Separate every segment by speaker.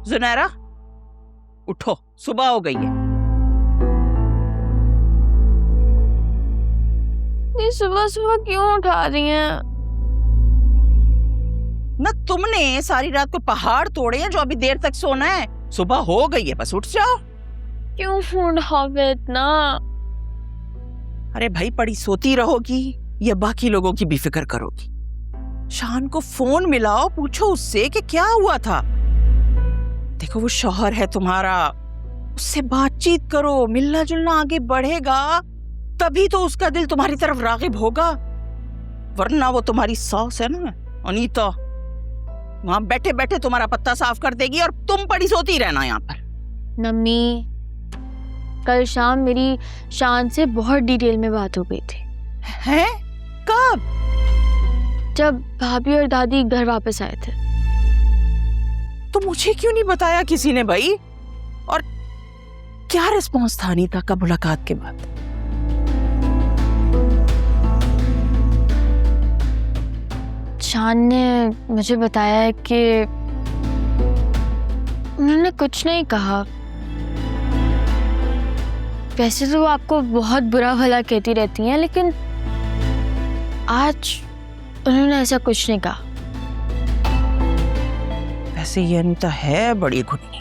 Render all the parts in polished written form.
Speaker 1: जुनैरा उठो, सुबह हो गई है।
Speaker 2: ये सुबह सुबह क्यों उठा रही हैं?
Speaker 1: ना तुमने सारी रात को पहाड़ तोड़े हैं जो अभी देर तक सोना है? सुबह हो गई है, बस उठ जाओ।
Speaker 2: क्यों फोन उठावे इतना?
Speaker 1: अरे भाई, पड़ी सोती रहोगी या बाकी लोगों की भी फिक्र करोगी? शान को फोन मिलाओ, पूछो उससे कि क्या हुआ था। देखो वो शौहर है तुम्हारा, उससे बातचीत करो, मिलना जुलना आगे बढ़ेगा तभी तो उसका दिल तुम्हारी तरफ रागिब होगा। वरना वो तुम्हारी सास है ना अनीता, वहां बैठे बैठे तुम्हारा पत्ता साफ कर देगी और तुम पड़ी सोती रहना यहाँ पर।
Speaker 2: मम्मी, कल शाम मेरी शान से बहुत डिटेल में बात हो गई थी।
Speaker 1: हैं? कब?
Speaker 2: जब भाभी और दादी घर वापस आए थे।
Speaker 1: तो मुझे क्यों नहीं बताया किसी ने भाई? और क्या रिस्पॉन्स था अनीता का मुलाकात के बाद?
Speaker 2: शान ने मुझे बताया कि उन्होंने कुछ नहीं कहा। वैसे तो वो आपको बहुत बुरा भला कहती रहती हैं, लेकिन आज उन्होंने ऐसा कुछ नहीं कहा।
Speaker 1: वैसे ये अनीता है बड़ी घुन्नी,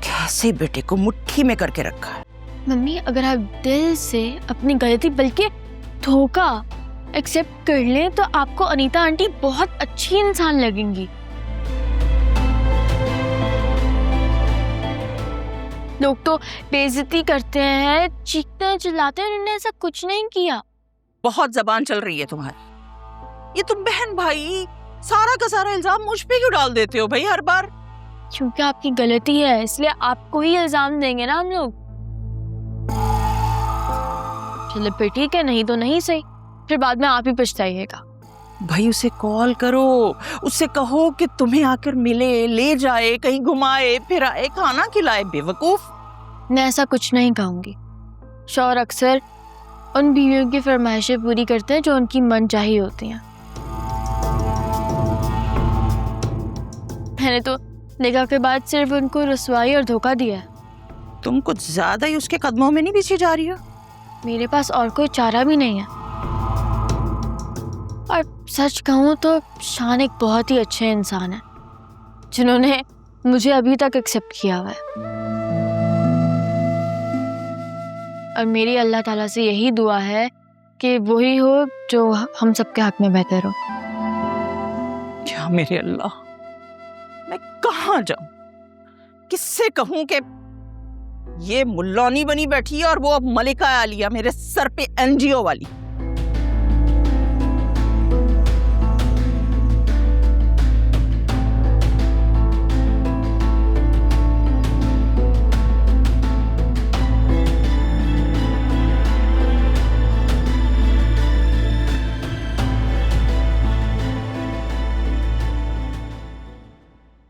Speaker 1: कैसे बेटे को मुट्ठी में करके रखा है।
Speaker 2: मम्मी, अगर आप दिल से अपनी गलती बल्कि धोखा एक्सेप्ट कर लें तो आपको अनीता आंटी बहुत अच्छी इंसान लगेंगी। लोग तो बेइज्जती करते हैं, चीखते हैं, चिल्लाते हैं, उन्होंने ऐसा कुछ नहीं किया।
Speaker 1: बहुत जबान चल रही है तुम्हारी। ये तुम बहन भाई सारा का सारा इल्जाम मुझ पे क्यों डाल देते हो भाई हर बार?
Speaker 2: क्योंकि आपकी गलती है, इसलिए आपको ही इल्जाम देंगे ना हम लोग। चलो फिर ठीक है, नहीं तो नहीं सही, फिर बाद में आप ही पछताइएगा।
Speaker 1: भाई उसे कॉल करो, उससे कहो कि तुम्हें आकर मिले, ले जाए, कहीं घुमाए फिराए, खाना खिलाए। बेवकूफ।
Speaker 2: मैं ऐसा कुछ नहीं कहूंगी। शौहर अक्सर उन बीवियों की फरमाइशें पूरी करते हैं जो उनकी मनचाही होती हैं। मैंने तो निकाह के बाद सिर्फ उनको रुसवाई और धोखा दिया है।
Speaker 1: तुम कुछ ज्यादा ही उसके कदमों में नहीं पीछे जा रही हो?
Speaker 2: मेरे पास और कोई चारा भी नहीं है। और सच कहूँ तो शान एक बहुत ही अच्छे इंसान है जिन्होंने मुझे अभी तक एक्सेप्ट किया हुआ है। और मेरी अल्लाह ताला से यही दुआ है कि वही हो जो हम सबके हक में बेहतर हो।
Speaker 1: क्या मेरे अल्लाह, मैं कहाँ जाऊं, किससे कहूं कि ये मुल्लानी बनी बैठी है और वो अब मलिका आलिया मेरे सर पे एनजीओ वाली।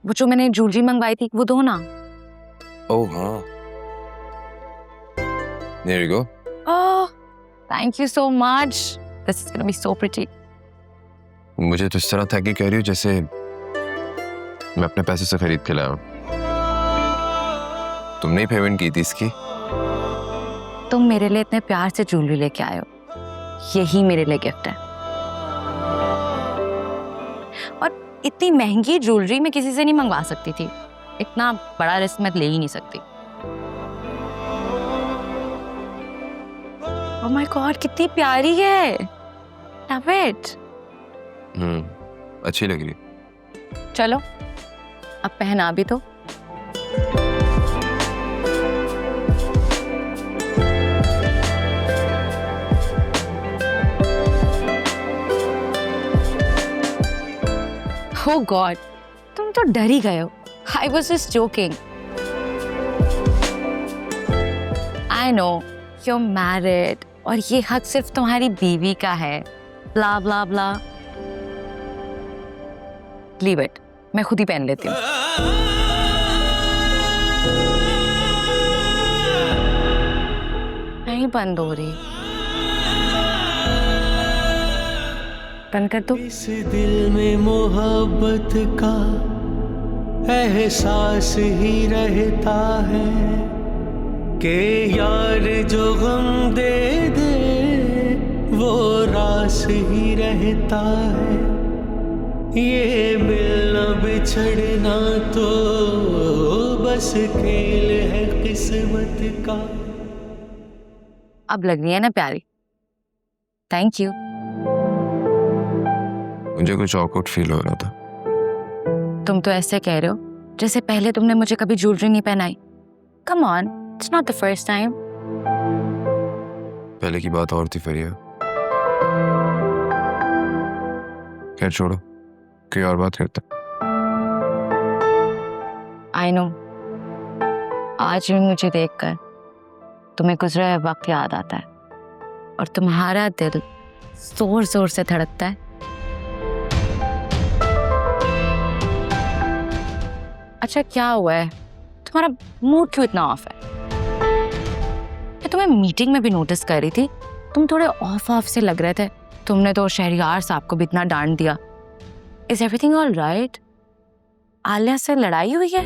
Speaker 3: वो जो मैंने ज्वेलरी मंगवाई थी वो दो ना।
Speaker 4: ओह हाँ, there you go.
Speaker 3: Oh, thank you so much. This is gonna be so pretty.
Speaker 4: मुझे तो इस तरह था कि कह रही हूँ जैसे मैं अपने पैसे से खरीद के लाया हूँ। तुमने ही पेमेंट की थी इसकी।
Speaker 3: तुम मेरे लिए इतने प्यार से ज्वेलरी लेके आए हो, यही मेरे लिए गिफ्ट है। और इतनी महंगी ज्वेलरी मैं किसी से नहीं मंगवा सकती थी, इतना बड़ा रिस्क मैं ले ही नहीं सकती। Oh my God, कितनी प्यारी है। Love it.
Speaker 4: अच्छी लग रही।
Speaker 3: चलो अब पहना भी तो। Oh God, तुम तो डर ही गए हो। I was just joking. I know you're married और ये हक सिर्फ तुम्हारी बीवी का है। Blah blah blah. Leave it. मैं खुद ही पहन लेती हूँ। नहीं बंद हो रही। बंद कर दो।
Speaker 5: इस दिल में मोहब्बत का एहसास ही रहता है कि यार जो गम दे दे वो रास ही रहता है। ये मिलना बिछड़ना तो बस खेल है किस्मत का।
Speaker 3: अब लग रही है ना प्यारी। Thank you.
Speaker 4: मुझे कुछ ऑकवर्ड फील हो रहा था।
Speaker 3: तुम तो ऐसे कह रहे हो जैसे पहले तुमने मुझे कभी ज्वेलरी नहीं पहनाई। Come on, it's not the first time.
Speaker 4: पहले की बात और थी फरिया। खैर छोड़ो, कोई और बात करते।
Speaker 3: आई नो, आज भी मुझे देखकर तुम्हें गुजरा हुआ वक्त याद आता है और तुम्हारा दिल जोर जोर से धड़कता है। अच्छा क्या हुआ है, तुम्हारा मूड क्यों इतना ऑफ है? मैं तुम्हें मीटिंग में भी नोटिस कर रही थी, तुम थोड़े ऑफ से लग रहे थे। तुमने तो शहरियार साहब को भी इतना डांट दिया। Is everything all right? Alia से लड़ाई हुई है?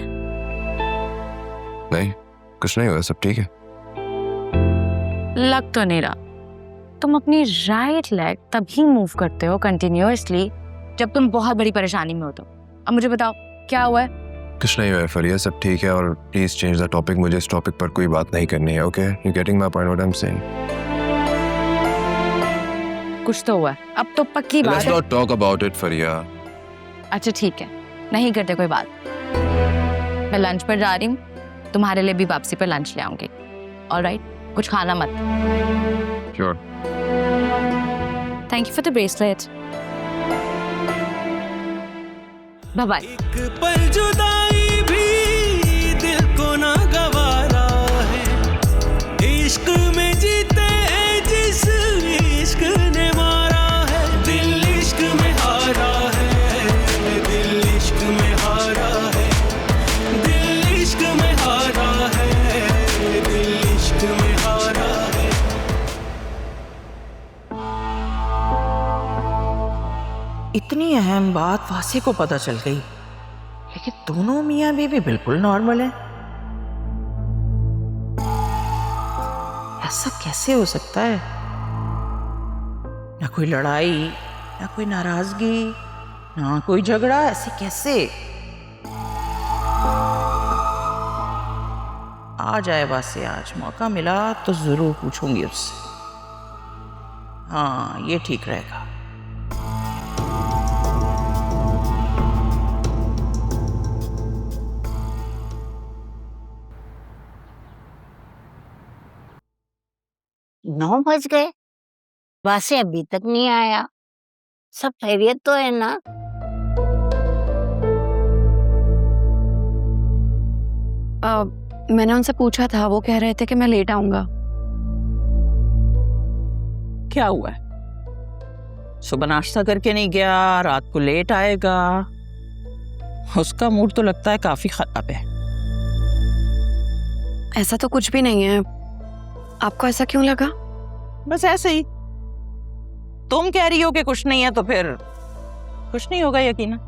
Speaker 4: नहीं, कुछ नहीं हुआ, सब ठीक है।
Speaker 3: लग तो नहीं रहा। तुम अपनी राइट लेग तभी मूव करते हो कंटिन्यूअसली जब तुम बहुत बड़ी परेशानी में हो। तो अब मुझे बताओ क्या हुआ है?
Speaker 4: कुछ नहीं हुआ है फरिया, सब ठीक है। और प्लीज चेंज द टॉपिक, मुझे इस टॉपिक पर कोई बात नहीं करनी है। Okay, you getting my point what I am saying?
Speaker 3: कुछ तो हुआ है, अब तो पक्की बात
Speaker 4: लेट्स
Speaker 3: है।
Speaker 4: नॉट टॉक अबाउट इट फरिया।
Speaker 3: अच्छा ठीक है, नहीं करते कोई बात। मैं लंच पर जा रही हूँ, तुम्हारे लिए भी वापसी पर लंच ले आऊंगी। ऑलराइट, कुछ खाना मत।
Speaker 4: Sure.
Speaker 3: Thank you for the bracelet. Bye bye.
Speaker 5: एक पल जुदाई भी दिल को ना गवारा है। इश्क में जीते जिस इश्क ने मारा है। दिल इश्क में हारा है, दिल इश्क में हारा है, दिल इश्क में हारा है, दिल इश्क में हारा है।
Speaker 1: इतनी अहम बात वासे को पता चल गई, लेकिन दोनों मियाँ बीवी बिल्कुल नॉर्मल है। ऐसा कैसे हो सकता है? ना कोई लड़ाई, ना कोई नाराजगी, ना कोई झगड़ा, ऐसे कैसे? आ जाए वासे, आज मौका मिला तो जरूर पूछूंगी उससे। हाँ, ये ठीक रहेगा।
Speaker 6: नौ बज गए, वासे अभी तक नहीं आया। सब खैरियत तो है ना?
Speaker 2: मैंने उनसे पूछा था, वो कह रहे थे कि मैं लेट आऊंगा।
Speaker 1: क्या हुआ है? सुबह नाश्ता करके नहीं गया, रात को लेट आएगा। उसका मूड तो लगता है काफी खराब है।
Speaker 2: ऐसा तो कुछ भी नहीं है। आपको ऐसा क्यों लगा?
Speaker 1: बस ऐसे ही। तुम कह रही हो कि कुछ नहीं है तो फिर कुछ नहीं होगा यकीनन।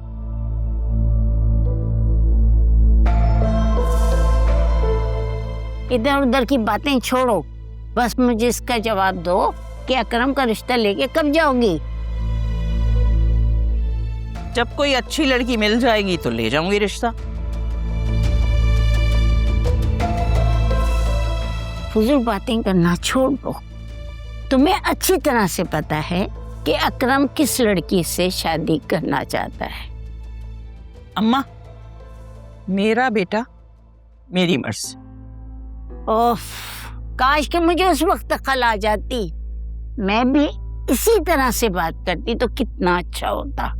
Speaker 6: इधर उधर की बातें छोड़ो, बस मुझे इसका जवाब दो कि अकरम का रिश्ता लेके कब जाओगी?
Speaker 1: जब कोई अच्छी लड़की मिल जाएगी तो ले जाऊंगी रिश्ता।
Speaker 6: फुजूल बातें करना छोड़ दो। तुम्हें अच्छी तरह से पता है कि अकरम किस लड़की से शादी करना चाहता है।
Speaker 1: अम्मा, मेरा बेटा मेरी मर्जी।
Speaker 6: ओफ, काश कि मुझे उस वक्त अकल आ जाती, मैं भी इसी तरह से बात करती तो कितना अच्छा होता।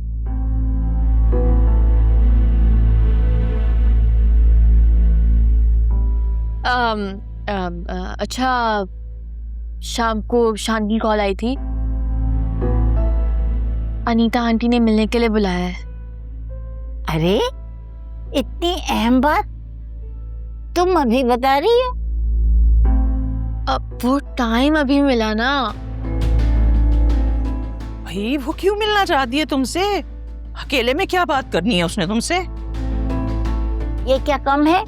Speaker 2: अच्छा, शाम को शान की कॉल आई थी। अनीता आंटी ने मिलने के लिए बुलाया है।
Speaker 6: अरे इतनी अहम बात तुम अभी बता रही हो?
Speaker 2: अब वो टाइम अभी मिला ना।
Speaker 1: भाई वो क्यों मिलना चाहती है तुमसे? अकेले में क्या बात करनी है उसने तुमसे?
Speaker 6: ये क्या कम है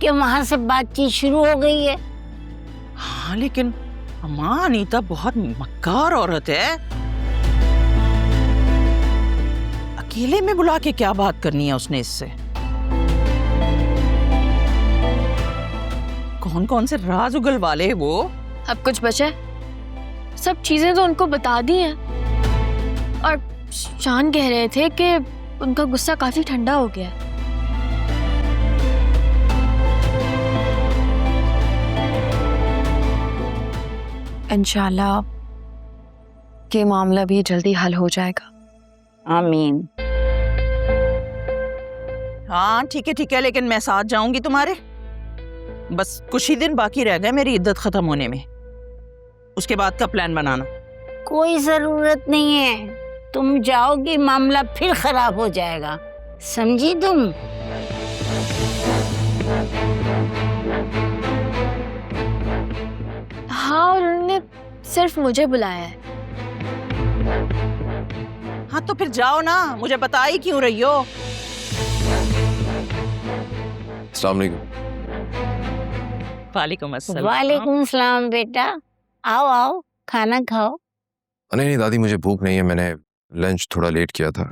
Speaker 6: कि वहां से बातचीत शुरू हो गई है?
Speaker 1: हाँ लेकिन अम्मा अनीता बहुत मक्कार औरत है। अकेले में बुला के क्या बात करनी है उसने इससे? कौन कौन से राज उगलवाले वो?
Speaker 2: अब कुछ बचा है? सब चीजें तो उनको बता दी हैं। और शान कह रहे थे कि उनका गुस्सा काफी ठंडा हो गया है।
Speaker 7: इंशाल्लाह ये मामला भी जल्दी हल हो जाएगा।
Speaker 6: आमीन।
Speaker 1: हाँ ठीक है लेकिन मैं साथ जाऊंगी तुम्हारे। बस कुछ ही दिन बाकी रह गए मेरी इद्दत खत्म होने में। उसके बाद का प्लान बनाना।
Speaker 6: कोई जरूरत नहीं है, तुम जाओगी मामला फिर खराब हो जाएगा, समझी तुम?
Speaker 2: हाँ, और उन्होंने सिर्फ मुझे बुलाया है।
Speaker 1: हाँ तो फिर जाओ ना, मुझे बता ही क्यों रही हो?
Speaker 4: अस्सलाम वालेकुम।
Speaker 1: वालेकुम अस्सलाम।
Speaker 6: वालेकुम सलाम बेटा, आओ आओ खाना खाओ।
Speaker 4: नहीं दादी, मुझे भूख नहीं है, मैंने लंच थोड़ा लेट किया था।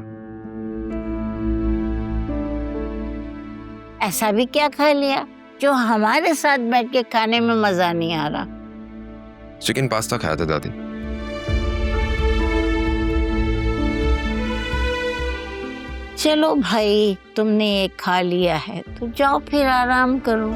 Speaker 6: ऐसा भी क्या खा लिया जो हमारे साथ बैठ के खाने में मजा नहीं आ रहा?
Speaker 4: चिकन पास्ता खाया था दादी।
Speaker 6: चलो भाई, तुमने ये खा लिया है तो जाओ फिर आराम करो।